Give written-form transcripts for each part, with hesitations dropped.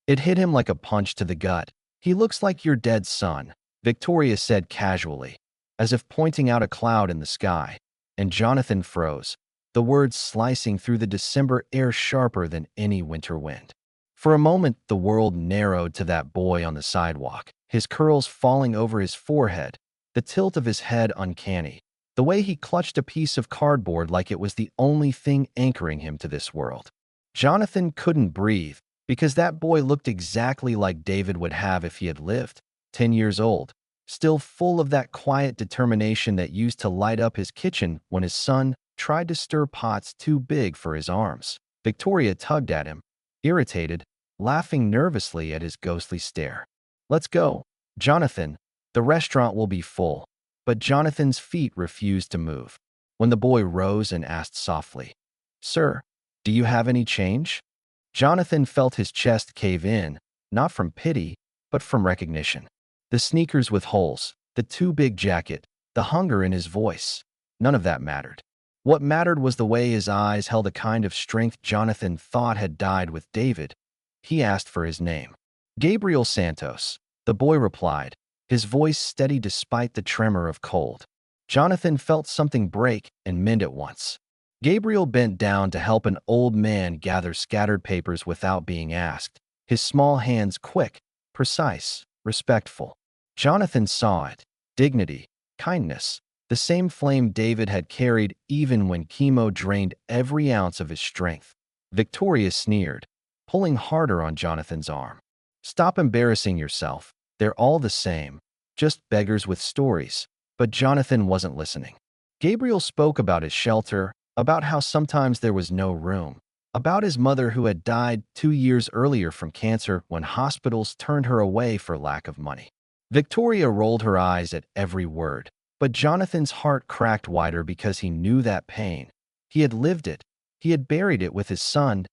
It hit him like a punch to the gut. "He looks like your dead son," Victoria said casually, as if pointing out a cloud in the sky, and Jonathan froze, the words slicing through the December air sharper than any winter wind. For a moment, the world narrowed to that boy on the sidewalk, his curls falling over his forehead, the tilt of his head uncanny, the way he clutched a piece of cardboard like it was the only thing anchoring him to this world. Jonathan couldn't breathe, because that boy looked exactly like David would have if he had lived, 10 years old, still full of that quiet determination that used to light up his kitchen when his son tried to stir pots too big for his arms. Victoria tugged at him, irritated, laughing nervously at his ghostly stare. "Let's go, Jonathan. The restaurant will be full." But Jonathan's feet refused to move. When the boy rose and asked softly, "Sir, do you have any change?" Jonathan felt his chest cave in, not from pity, but from recognition. The sneakers with holes, the too big jacket, the hunger in his voice, none of that mattered. What mattered was the way his eyes held a kind of strength Jonathan thought had died with David. He asked for his name. "Gabriel Santos," the boy replied, his voice steady despite the tremor of cold. Jonathan felt something break and mend at once. Gabriel bent down to help an old man gather scattered papers without being asked, his small hands quick, precise, respectful. Jonathan saw it. Dignity, kindness, the same flame David had carried even when chemo drained every ounce of his strength. Victoria sneered, pulling harder on Jonathan's arm. "Stop embarrassing yourself. They're all the same, just beggars with stories." But Jonathan wasn't listening. Gabriel spoke about his shelter, about how sometimes there was no room, about his mother who had died 2 years earlier from cancer when hospitals turned her away for lack of money. Victoria rolled her eyes at every word, but Jonathan's heart cracked wider because he knew that pain. He had lived it. He had buried it with his son.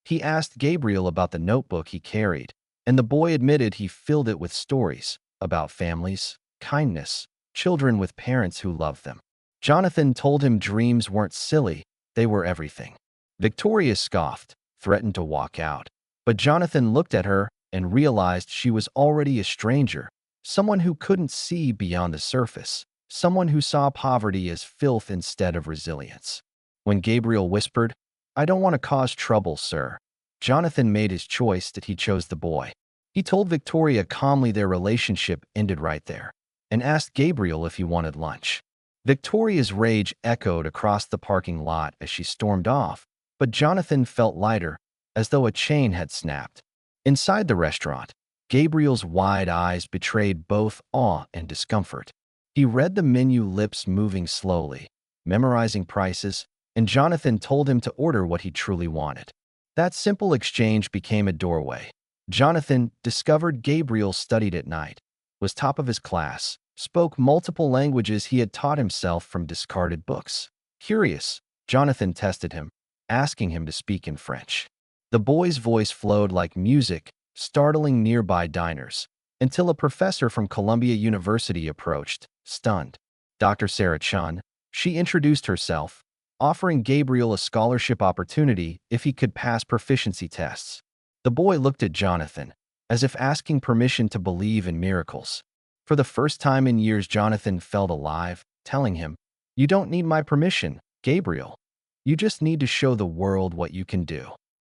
He asked Gabriel about the notebook he carried, and the boy admitted he filled it with stories about families, kindness, children with parents who loved them. Jonathan told him dreams weren't silly, they were everything. Victoria scoffed, threatened to walk out. But Jonathan looked at her and realized she was already a stranger, someone who couldn't see beyond the surface, someone who saw poverty as filth instead of resilience. When Gabriel whispered, "I don't want to cause trouble, sir," Jonathan made his choice that he chose the boy. He told Victoria calmly their relationship ended right there, and asked Gabriel if he wanted lunch. Victoria's rage echoed across the parking lot as she stormed off, but Jonathan felt lighter, as though a chain had snapped. Inside the restaurant, Gabriel's wide eyes betrayed both awe and discomfort. He read the menu, lips moving slowly, memorizing prices, and Jonathan told him to order what he truly wanted. That simple exchange became a doorway. Jonathan discovered Gabriel studied at night, was top of his class, spoke multiple languages he had taught himself from discarded books. Curious, Jonathan tested him, asking him to speak in French. The boy's voice flowed like music, startling nearby diners, until a professor from Columbia University approached, stunned. Dr. Sarah Chun. She introduced herself, offering Gabriel a scholarship opportunity if he could pass proficiency tests. The boy looked at Jonathan, as if asking permission to believe in miracles. For the first time in years, Jonathan felt alive, telling him, "You don't need my permission, Gabriel. You just need to show the world what you can do."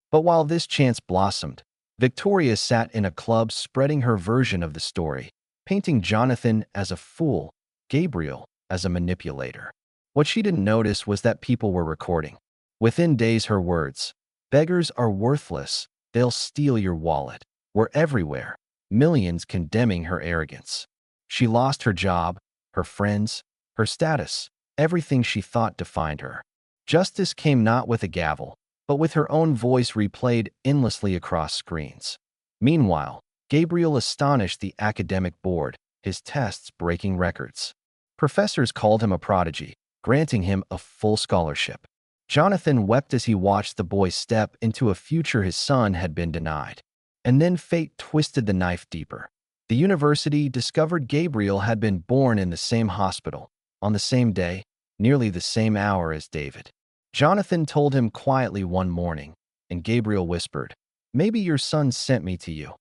But while this chance blossomed, Victoria sat in a club spreading her version of the story, painting Jonathan as a fool, Gabriel as a manipulator. What she didn't notice was that people were recording. Within days, her words, "Beggars are worthless, they'll steal your wallet," were everywhere, millions condemning her arrogance. She lost her job, her friends, her status, everything she thought defined her. Justice came not with a gavel, but with her own voice replayed endlessly across screens. Meanwhile, Gabriel astonished the academic board, his tests breaking records. Professors called him a prodigy, granting him a full scholarship. Jonathan wept as he watched the boy step into a future his son had been denied. And then fate twisted the knife deeper. The university discovered Gabriel had been born in the same hospital, on the same day, nearly the same hour as David. Jonathan told him quietly one morning, and Gabriel whispered, Maybe your son sent me to you."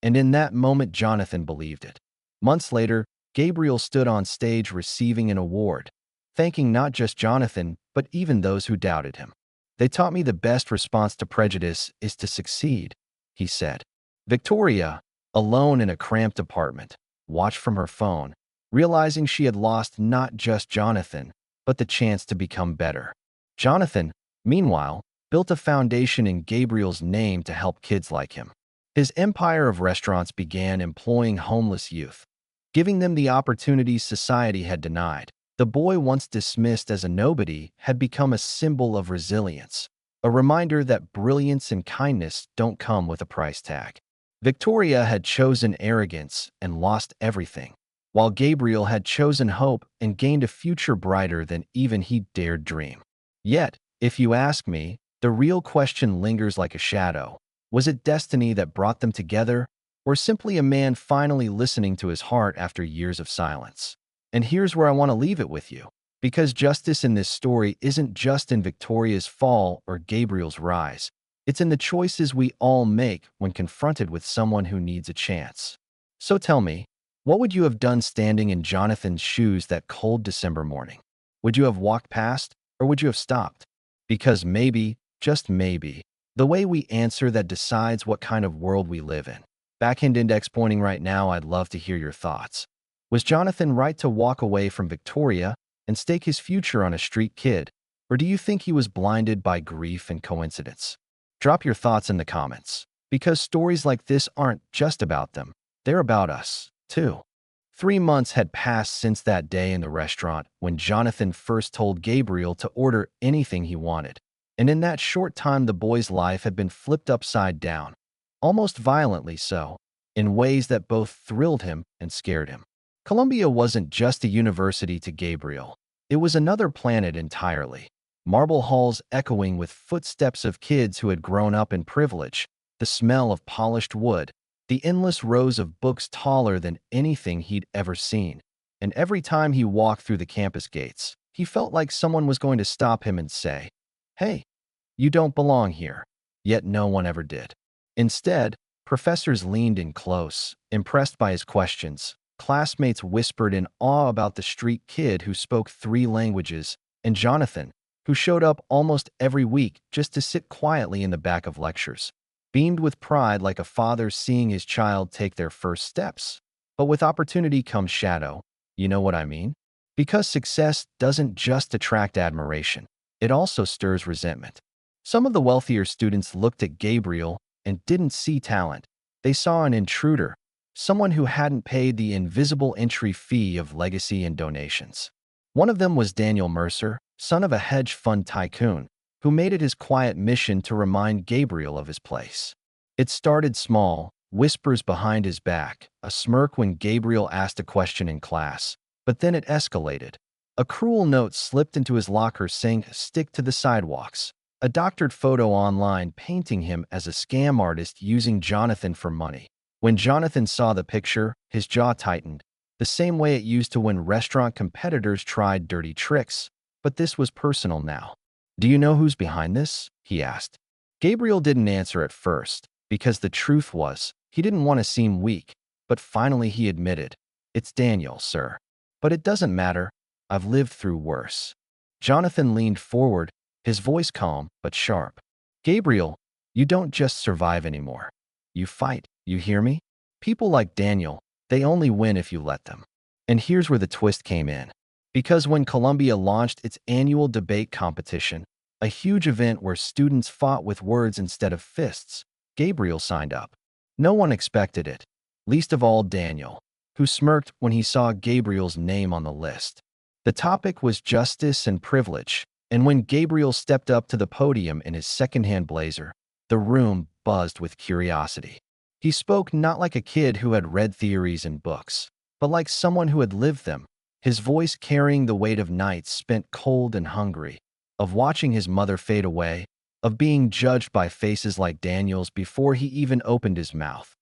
And in that moment, Jonathan believed it. Months later, Gabriel stood on stage receiving an award, thanking not just Jonathan, but even those who doubted him. "They taught me the best response to prejudice is to succeed," he said. Victoria, alone in a cramped apartment, watched from her phone, realizing she had lost not just Jonathan, but the chance to become better. Jonathan, meanwhile, built a foundation in Gabriel's name to help kids like him. His empire of restaurants began employing homeless youth, giving them the opportunities society had denied. The boy, once dismissed as a nobody, had become a symbol of resilience, a reminder that brilliance and kindness don't come with a price tag. Victoria had chosen arrogance and lost everything, while Gabriel had chosen hope and gained a future brighter than even he dared dream. Yet, if you ask me, the real question lingers like a shadow. Was it destiny that brought them together, or simply a man finally listening to his heart after years of silence? And here's where I want to leave it with you, because justice in this story isn't just in Victoria's fall or Gabriel's rise. It's in the choices we all make when confronted with someone who needs a chance. So tell me, what would you have done standing in Jonathan's shoes that cold December morning? Would you have walked past, or would you have stopped? Because maybe, just maybe, the way we answer that decides what kind of world we live in. Backhand index pointing right now, I'd love to hear your thoughts. Was Jonathan right to walk away from Victoria and stake his future on a street kid? Or do you think he was blinded by grief and coincidence? Drop your thoughts in the comments, because stories like this aren't just about them, they're about us, too. 3 months had passed since that day in the restaurant when Jonathan first told Gabriel to order anything he wanted. And in that short time, the boy's life had been flipped upside down, almost violently so, in ways that both thrilled him and scared him. Columbia wasn't just a university to Gabriel. It was another planet entirely. Marble halls echoing with footsteps of kids who had grown up in privilege, the smell of polished wood, the endless rows of books taller than anything he'd ever seen. And every time he walked through the campus gates, he felt like someone was going to stop him and say, "Hey, you don't belong here." Yet no one ever did. Instead, professors leaned in close, impressed by his questions. Classmates whispered in awe about the street kid who spoke 3 languages, and Jonathan, who showed up almost every week just to sit quietly in the back of lectures, beamed with pride like a father seeing his child take their first steps. But with opportunity comes shadow. You know what I mean? Because success doesn't just attract admiration, it also stirs resentment. Some of the wealthier students looked at Gabriel and didn't see talent. They saw an intruder, someone who hadn't paid the invisible entry fee of legacy and donations. One of them was Daniel Mercer, son of a hedge fund tycoon, who made it his quiet mission to remind Gabriel of his place. It started small, whispers behind his back, a smirk when Gabriel asked a question in class, but then it escalated. A cruel note slipped into his locker saying, "Stick to the sidewalks." A doctored photo online painting him as a scam artist using Jonathan for money. When Jonathan saw the picture, his jaw tightened, the same way it used to when restaurant competitors tried dirty tricks. But this was personal now. "Do you know who's behind this?" he asked. Gabriel didn't answer at first, because the truth was, he didn't want to seem weak, but finally he admitted, "It's Daniel, sir. But it doesn't matter. I've lived through worse." Jonathan leaned forward, his voice calm but sharp. "Gabriel, you don't just survive anymore. You fight. You hear me? People like Daniel, they only win if you let them." And here's where the twist came in. Because when Columbia launched its annual debate competition, a huge event where students fought with words instead of fists, Gabriel signed up. No one expected it, least of all Daniel, who smirked when he saw Gabriel's name on the list. The topic was justice and privilege, and when Gabriel stepped up to the podium in his secondhand blazer, the room buzzed with curiosity. He spoke not like a kid who had read theories in books, but like someone who had lived them, his voice carrying the weight of nights spent cold and hungry, of watching his mother fade away, of being judged by faces like Daniel's before he even opened his mouth.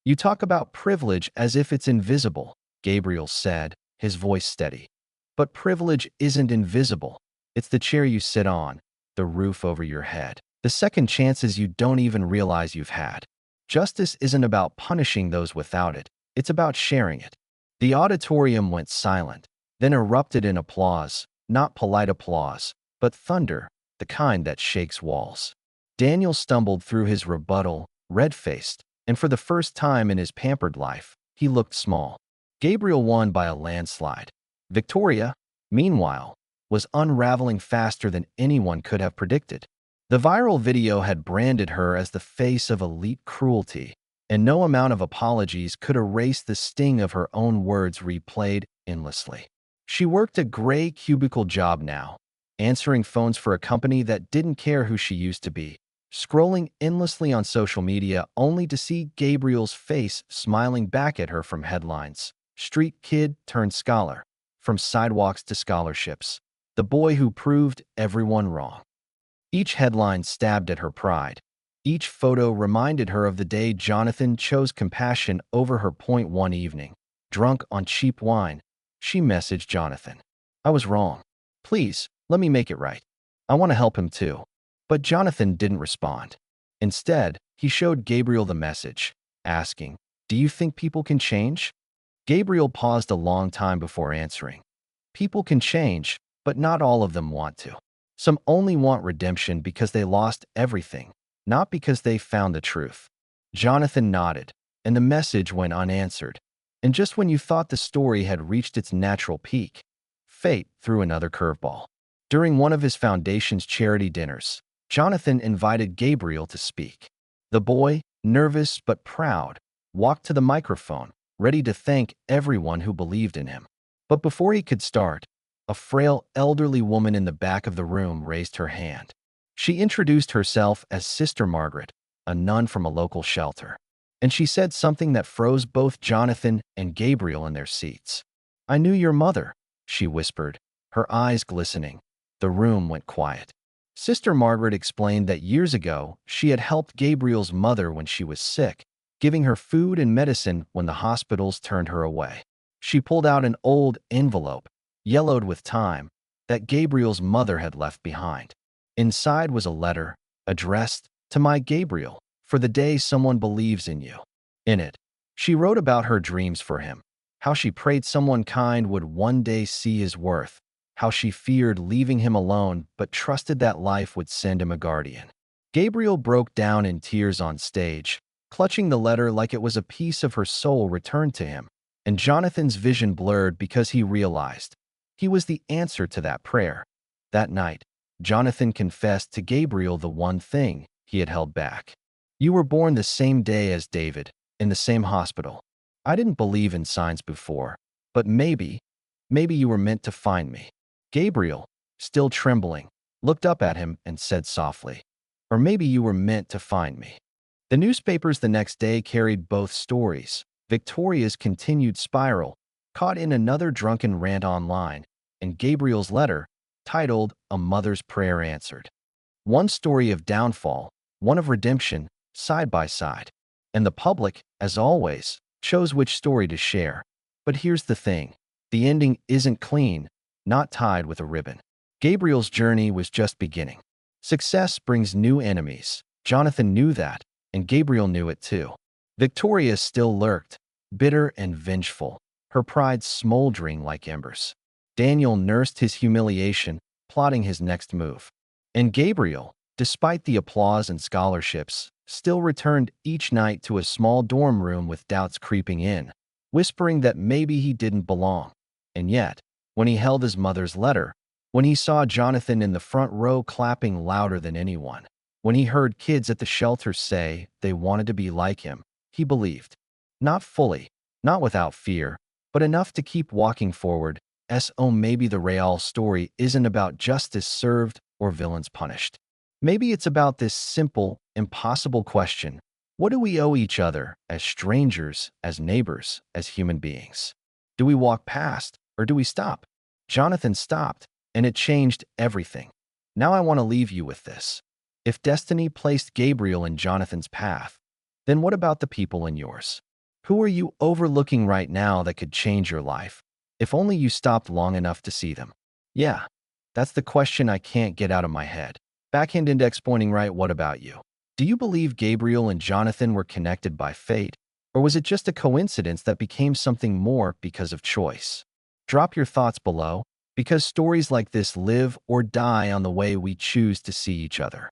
"You talk about privilege as if it's invisible," Gabriel said, his voice steady. "But privilege isn't invisible. It's the chair you sit on, the roof over your head, The second chances you don't even realize you've had. Justice isn't about punishing those without it. It's about sharing it. The auditorium went silent, then erupted in applause, not polite applause, but thunder, the kind that shakes walls. Daniel stumbled through his rebuttal, red-faced, and for the first time in his pampered life, he looked small. Gabriel won by a landslide. Victoria, meanwhile, was unraveling faster than anyone could have predicted. The viral video had branded her as the face of elite cruelty, and no amount of apologies could erase the sting of her own words replayed endlessly. She worked a gray cubicle job now, answering phones for a company that didn't care who she used to be, scrolling endlessly on social media only to see Gabriel's face smiling back at her from headlines. Street kid turned scholar, from sidewalks to scholarships, the boy who proved everyone wrong. Each headline stabbed at her pride. Each photo reminded her of the day Jonathan chose compassion over her. One evening, drunk on cheap wine, she messaged Jonathan. "I was wrong. Please, let me make it right. I want to help him too." But Jonathan didn't respond. Instead, he showed Gabriel the message, asking, "Do you think people can change?" Gabriel paused a long time before answering. People can change, but not all of them want to. Some only want redemption because they lost everything, not because they found the truth. Jonathan nodded, and the message went unanswered. And just when you thought the story had reached its natural peak, fate threw another curveball. During one of his foundation's charity dinners, Jonathan invited Gabriel to speak. The boy, nervous but proud, walked to the microphone, ready to thank everyone who believed in him. But before he could start, a frail, elderly woman in the back of the room raised her hand. She introduced herself as Sister Margaret, a nun from a local shelter. And she said something that froze both Jonathan and Gabriel in their seats. "I knew your mother," she whispered, her eyes glistening. The room went quiet. Sister Margaret explained that years ago, she had helped Gabriel's mother when she was sick, giving her food and medicine when the hospitals turned her away. She pulled out an old envelope, yellowed with time, that Gabriel's mother had left behind. Inside was a letter, addressed to "My Gabriel, for the day someone believes in you." In it, she wrote about her dreams for him, how she prayed someone kind would one day see his worth, how she feared leaving him alone but trusted that life would send him a guardian. Gabriel broke down in tears on stage, clutching the letter like it was a piece of her soul returned to him, and Jonathan's vision blurred because he realized he was the answer to that prayer. That night, Jonathan confessed to Gabriel the one thing he had held back. "You were born the same day as David, in the same hospital. I didn't believe in signs before, but maybe you were meant to find me." Gabriel, still trembling, looked up at him and said softly, "Or maybe you were meant to find me." The newspapers the next day carried both stories. Victoria's continued spiral, caught in another drunken rant online, and Gabriel's letter, titled "A Mother's Prayer Answered." One story of downfall, one of redemption, side by side. And the public, as always, chose which story to share. But here's the thing. The ending isn't clean, not tied with a ribbon. Gabriel's journey was just beginning. Success brings new enemies. Jonathan knew that, and Gabriel knew it too. Victoria still lurked, bitter and vengeful, her pride smoldering like embers. Daniel nursed his humiliation, plotting his next move. And Gabriel, despite the applause and scholarships, still returned each night to a small dorm room with doubts creeping in, whispering that maybe he didn't belong. And yet, when he held his mother's letter, when he saw Jonathan in the front row clapping louder than anyone, when he heard kids at the shelter say they wanted to be like him, he believed. Not fully, not without fear, but enough to keep walking forward. Maybe the real story isn't about justice served or villains punished. Maybe it's about this simple, impossible question. What do we owe each other as strangers, as neighbors, as human beings? Do we walk past, or do we stop? Jonathan stopped, and it changed everything. Now I want to leave you with this. If destiny placed Gabriel in Jonathan's path, then what about the people in yours? Who are you overlooking right now that could change your life, if only you stopped long enough to see them? Yeah, that's the question I can't get out of my head. Backhand index pointing right. What about you? Do you believe Gabriel and Jonathan were connected by fate? Or was it just a coincidence that became something more because of choice? Drop your thoughts below, because stories like this live or die on the way we choose to see each other.